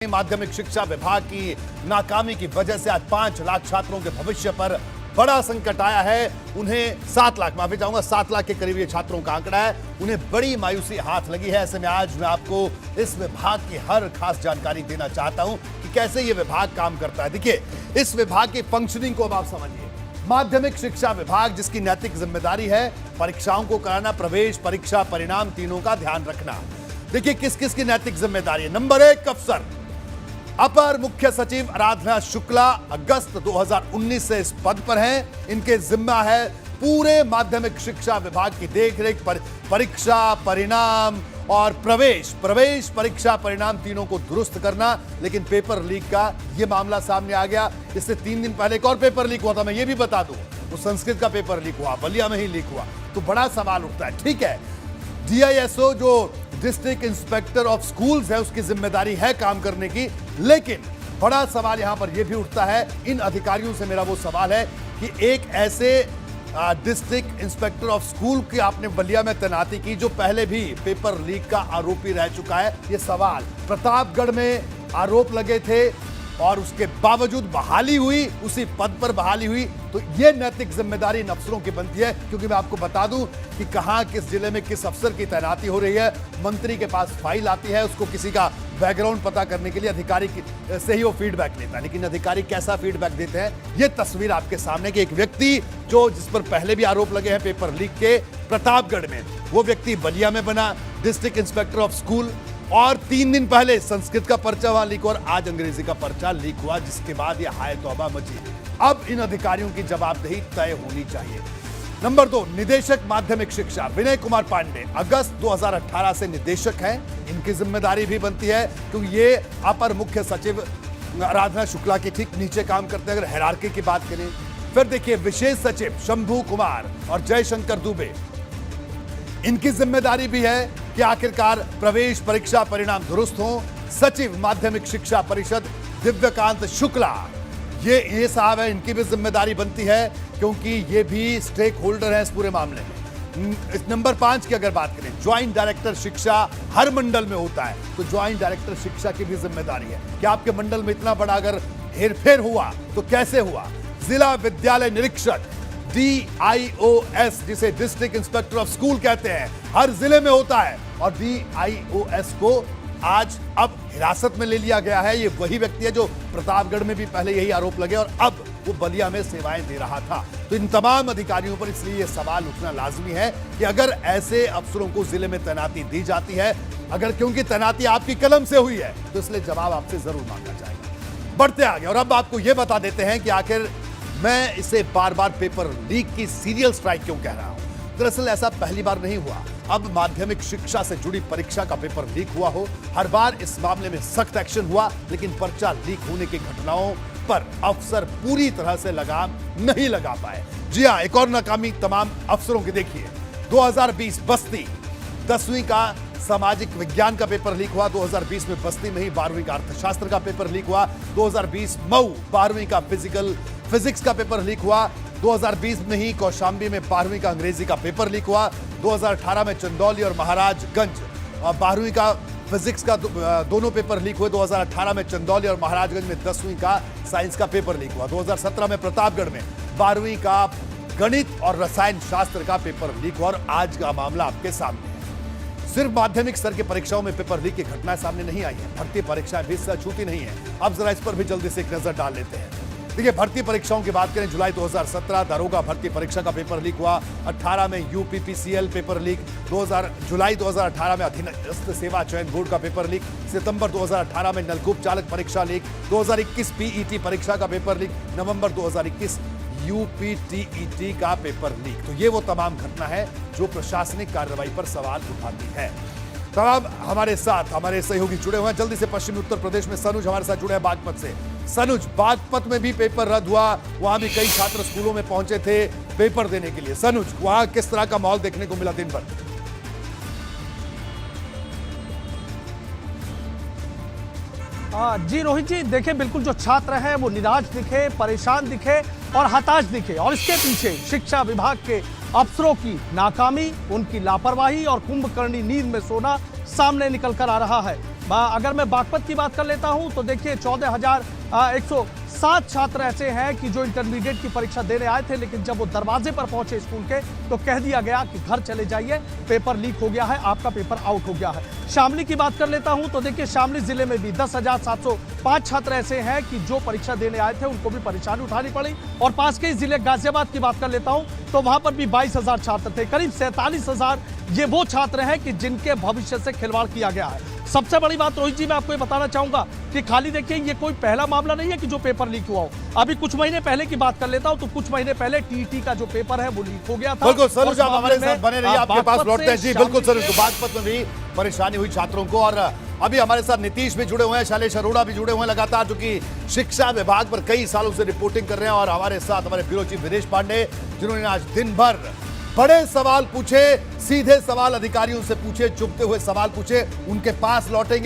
माध्यमिक शिक्षा विभाग की नाकामी की वजह से आज 5 लाख छात्रों के भविष्य पर बड़ा संकट आया है। उन्हें 7 लाख, माफी चाहूंगा, 7 लाख के करीब ये छात्रों का आंकड़ा है। उन्हें बड़ी मायूसी हाथ लगी है। ऐसे में आज मैं आपको इस विभाग की हर खास जानकारी देना चाहता हूं कि कैसे ये विभाग काम करता है। देखिए, इस विभाग की फंक्शनिंग को अब आप समझिए। माध्यमिक शिक्षा विभाग, जिसकी नैतिक जिम्मेदारी है परीक्षाओं को कराना, प्रवेश परीक्षा परिणाम तीनों का ध्यान रखना। देखिए किस किस की नैतिक जिम्मेदारी है। नंबर 1, अफसर अपर मुख्य सचिव आराधना शुक्ला अगस्त 2019 से इस पद पर हैं। इनके जिम्मा है पूरे माध्यमिक शिक्षा विभाग की देखरेख, परीक्षा परिणाम और प्रवेश परीक्षा परिणाम तीनों को दुरुस्त करना। लेकिन पेपर लीक का यह मामला सामने आ गया। इससे 3 दिन पहले एक और पेपर लीक हुआ था, मैं ये भी बता दूं, वो संस्कृत का पेपर लीक हुआ, बलिया में ही लीक हुआ। तो बड़ा सवाल उठता है। ठीक है, डीआईएसओ जो डिस्ट्रिक्ट इंस्पेक्टर ऑफ स्कूल्स है, उसकी जिम्मेदारी है काम करने की, लेकिन बड़ा सवाल यहां पर यह भी उठता है, इन अधिकारियों से मेरा वो सवाल है कि एक ऐसे डिस्ट्रिक्ट इंस्पेक्टर ऑफ स्कूल की आपने बलिया में तैनाती की जो पहले भी पेपर लीक का आरोपी रह चुका है। ये सवाल, प्रतापगढ़ में आरोप लगे थे और उसके बावजूद बहाली हुई, उसी पद पर बहाली हुई। तो यह नैतिक जिम्मेदारी इन अफसरों की बनती है, क्योंकि मैं आपको बता दूं कि कहां किस जिले में किस अफसर की तैनाती हो रही है। मंत्री के पास फाइल आती है, उसको किसी का बैकग्राउंड पता करने के लिए अधिकारी से ही वो फीडबैक लेता है। लेकिन अधिकारी कैसा फीडबैक देते हैं, यह तस्वीर आपके सामने कि एक व्यक्ति जो जिस पर पहले भी आरोप लगे हैं पेपर लीक के, प्रतापगढ़ में, वो व्यक्ति बलिया में बना डिस्ट्रिक्ट इंस्पेक्टर ऑफ स्कूल। और 3 दिन पहले संस्कृत का पर्चा वहां लीक और आज अंग्रेजी का पर्चा लीक हुआ, जिसके बाद यह हाय तौबा मची। अब इन अधिकारियों की जवाबदेही तय होनी चाहिए। नंबर 2, निदेशक माध्यमिक शिक्षा विनय कुमार पांडे अगस्त 2018 से निदेशक हैं। इनकी जिम्मेदारी भी बनती है क्योंकि ये अपर मुख्य सचिव आराधना शुक्ला के ठीक नीचे काम करते हैं। अगर हायरार्की की बात करें, फिर देखिए विशेष सचिव शंभू कुमार और जयशंकर दुबे, इनकी जिम्मेदारी भी है कि आखिरकार प्रवेश परीक्षा परिणाम दुरुस्त हो। सचिव माध्यमिक शिक्षा परिषद दिव्यकांत शुक्ला, ये साहब है, इनकी भी जिम्मेदारी बनती है क्योंकि ये भी स्टेक होल्डर है इस पूरे मामले में। नंबर 5 की अगर बात करें, ज्वाइंट डायरेक्टर शिक्षा हर मंडल में होता है, तो ज्वाइंट डायरेक्टर शिक्षा की भी जिम्मेदारी है कि आपके मंडल में इतना बड़ा अगर हेरफेर हुआ तो कैसे हुआ। जिला विद्यालय निरीक्षक DIOS, जिसे डिस्ट्रिक्ट इंस्पेक्टर ऑफ स्कूल कहते हैं, हर जिले में होता है और DIOS को आज अब हिरासत में ले लिया गया है। ये वही व्यक्ति है जो प्रतापगढ़ में भी पहले यही आरोप लगे और अब वो बलिया में सेवाएं दे रहा था। तो इन तमाम अधिकारियों पर इसलिए ये सवाल उठना लाजमी है कि अगर ऐसे अफसरों को जिले में तैनाती दी जाती है, अगर क्योंकि तैनाती आपकी कलम से हुई है, तो इसलिए जवाब आपसे जरूर मांगा जाएगा। बढ़ते आगे और अब आपको यह बता देते हैं कि आखिर मैं इसे बार बार पेपर लीक की सीरियल स्ट्राइक क्यों कह रहा हूं। दरअसल ऐसा पहली बार नहीं हुआ। अब माध्यमिक शिक्षा से जुड़ी परीक्षा का पेपर लीक हुआ हो, हर बार इस मामले में सख्त एक्शन हुआ, लेकिन पर्चा लीक होने की घटनाओं पर अफसर पूरी तरह से लगाम नहीं लगा पाए। जी हां, एक और नाकामी तमाम अफसरों की देखिए। 2020 बस्ती 10वीं का सामाजिक विज्ञान का पेपर लीक हुआ। 2020 में बस्ती में ही 12वीं का अर्थशास्त्र का पेपर लीक हुआ। 2020 मऊ 12वीं का फिजिक्स का पेपर लीक हुआ। 2020 में ही कौशाम्बी में 12वीं का अंग्रेजी का पेपर लीक हुआ। 2018 में चंदौली और महाराजगंज 12वीं का फिजिक्स का दोनों पेपर लीक हुए। 2018 में चंदौली और महाराजगंज में 10वीं का साइंस का पेपर लीक हुआ। 2017 में प्रतापगढ़ में 12वीं का गणित और रसायन शास्त्र का पेपर लीक हुआ और आज का मामला आपके सामने है। सिर्फ माध्यमिक स्तर की परीक्षाओं में पेपर लीक की घटनाएं सामने नहीं आई है, भर्ती परीक्षाएं भी छूटी नहीं है। अब जरा इस पर भी जल्दी से एक नजर डाल लेते हैं। देखिए, भर्ती परीक्षाओं की बात करें, जुलाई 2017 दारोगा भर्ती परीक्षा का पेपर लीक हुआ। 18 में यूपीपीसीएल पेपर लीक। जुलाई 2018 में अधीनस्थ सेवा चयन बोर्ड का पेपर लीक। सितंबर 2018 में नलकूप चालक परीक्षा लीक। 2021 पीईटी परीक्षा का पेपर लीक। नवंबर 2021 यूपीटीईटी का पेपर लीक। तो ये वो तमाम घटना है जो प्रशासनिक कार्रवाई पर सवाल उठाती है। तमाम हमारे साथ हमारे सहयोगी जुड़े हुए हैं। जल्दी से पश्चिमी उत्तर प्रदेश में सनुज हमारे साथ जुड़े हैं बागपत से। सनुज, बागपत में भी पेपर रद्द हुआ, वहां भी कई छात्र स्कूलों में पहुंचे थे पेपर देने के लिए। सनुज, वहां किस तरह का माहौल देखने को मिला दिन भर? जी रोहित जी, देखिए बिल्कुल जो छात्र हैं वो निराश दिखे, परेशान दिखे और हताश दिखे, और इसके पीछे शिक्षा विभाग के अफसरों की नाकामी, उनकी लापरवाही और कुंभकर्णी नींद में सोना सामने निकल कर आ रहा है। अगर मैं बागपत की बात कर लेता हूं तो देखिए 14,107 छात्र ऐसे हैं कि जो इंटरमीडिएट की परीक्षा देने आए थे, लेकिन जब वो दरवाजे पर पहुंचे स्कूल के तो कह दिया गया कि घर चले जाइए, पेपर लीक हो गया है, आपका पेपर आउट हो गया है। शामली की बात कर लेता हूं तो देखिए शामली जिले में भी 10,705 छात्र ऐसे हैं कि जो परीक्षा देने आए थे उनको भी परेशानी उठानी पड़ी। और पास के जिले गाजियाबाद की बात कर लेता हूं तो वहां पर भी 22,000 छात्र थे। करीब 47,000 ये वो छात्र हैं कि जिनके भविष्य से खिलवाड़ किया गया है। सबसे बड़ी बात रोहित जी मैं आपको ये बताना चाहूंगा कि खाली देखिए ये कोई पहला मामला नहीं है कि जो पेपर लीक हुआ हो। अभी कुछ महीने पहले की बात कर लेता हूं तो कुछ महीने पहले टीईटी का जो पेपर है वो लीक हो गया था। बिल्कुल सर, आप हमारे साथ बने रहिए, आपके पास बागपत लौटते हैं। जी से बिल्कुल सर, बागपत में भी परेशानी हुई छात्रों को। और अभी हमारे साथ नीतीश भी जुड़े हुए हैं, शैलेश अरोड़ा भी जुड़े हुए हैं लगातार, जो कि शिक्षा विभाग पर कई सालों से रिपोर्टिंग कर रहे हैं। और हमारे साथ हमारे ब्यूरो चीफ विनेश पांडे, जिन्होंने आज दिन भर बड़े सवाल पूछे, सीधे सवाल अधिकारियों से पूछे, चुभते हुए सवाल पूछे, उनके पास लौटेंगे।